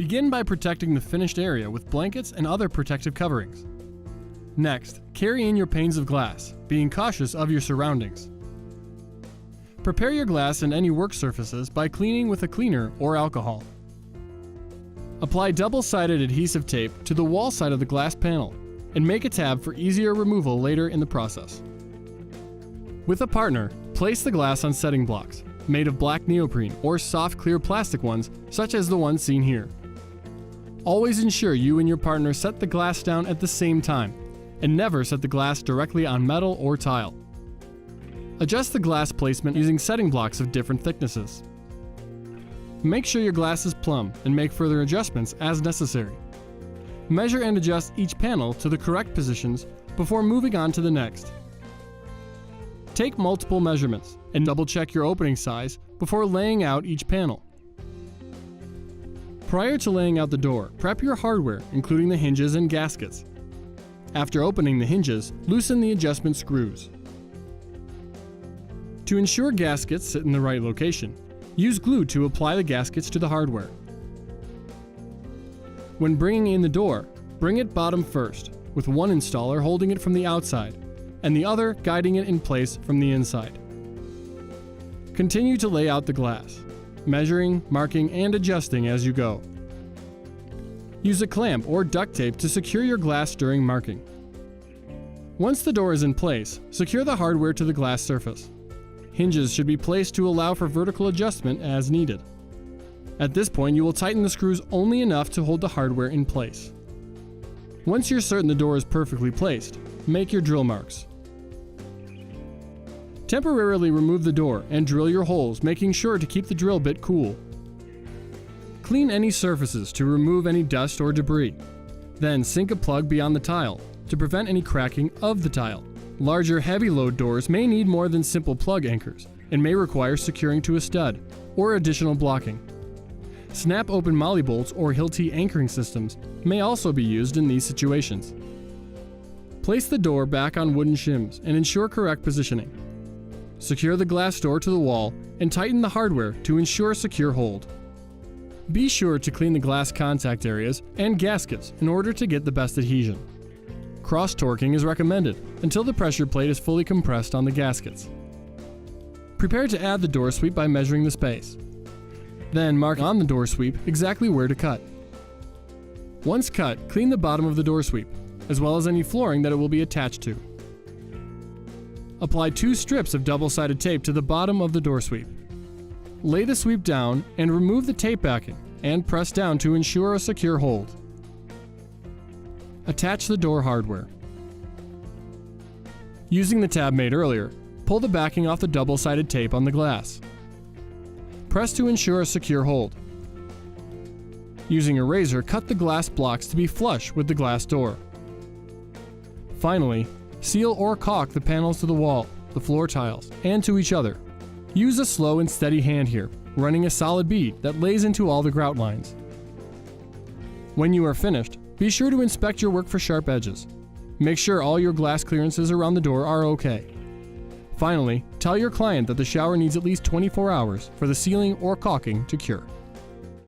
Begin by protecting the finished area with blankets and other protective coverings. Next, carry in your panes of glass, being cautious of your surroundings. Prepare your glass and any work surfaces by cleaning with a cleaner or alcohol. Apply double-sided adhesive tape to the wall side of the glass panel and make a tab for easier removal later in the process. With a partner, place the glass on setting blocks, made of black neoprene or soft clear plastic ones such as the one seen here. Always ensure you and your partner set the glass down at the same time, and never set the glass directly on metal or tile. Adjust the glass placement using setting blocks of different thicknesses. Make sure your glass is plumb and make further adjustments as necessary. Measure and adjust each panel to the correct positions before moving on to the next. Take multiple measurements and double-check your opening size before laying out each panel. Prior to laying out the door, prep your hardware, including the hinges and gaskets. After opening the hinges, loosen the adjustment screws. To ensure gaskets sit in the right location, use glue to apply the gaskets to the hardware. When bringing in the door, bring it bottom first, with one installer holding it from the outside, and the other guiding it in place from the inside. Continue to lay out the glass, measuring, marking, and adjusting as you go. Use a clamp or duct tape to secure your glass during marking. Once the door is in place, secure the hardware to the glass surface. Hinges should be placed to allow for vertical adjustment as needed. At this point, you will tighten the screws only enough to hold the hardware in place. Once you're certain the door is perfectly placed, make your drill marks. Temporarily remove the door and drill your holes, making sure to keep the drill bit cool. Clean any surfaces to remove any dust or debris. Then sink a plug beyond the tile to prevent any cracking of the tile. Larger heavy load doors may need more than simple plug anchors and may require securing to a stud or additional blocking. Snap open molly bolts or Hilti anchoring systems may also be used in these situations. Place the door back on wooden shims and ensure correct positioning. Secure the glass door to the wall and tighten the hardware to ensure secure hold. Be sure to clean the glass contact areas and gaskets in order to get the best adhesion. Cross-torquing is recommended until the pressure plate is fully compressed on the gaskets. Prepare to add the door sweep by measuring the space. Then mark on the door sweep exactly where to cut. Once cut, clean the bottom of the door sweep, as well as any flooring that it will be attached to. Apply 2 strips of double-sided tape to the bottom of the door sweep. Lay the sweep down and remove the tape backing and press down to ensure a secure hold. Attach the door hardware. Using the tab made earlier, pull the backing off the double-sided tape on the glass. Press to ensure a secure hold. Using a razor, cut the glass blocks to be flush with the glass door. Finally, seal or caulk the panels to the wall, the floor tiles, and to each other. Use a slow and steady hand here, running a solid bead that lays into all the grout lines. When you are finished, be sure to inspect your work for sharp edges. Make sure all your glass clearances around the door are okay. Finally, tell your client that the shower needs at least 24 hours for the sealing or caulking to cure.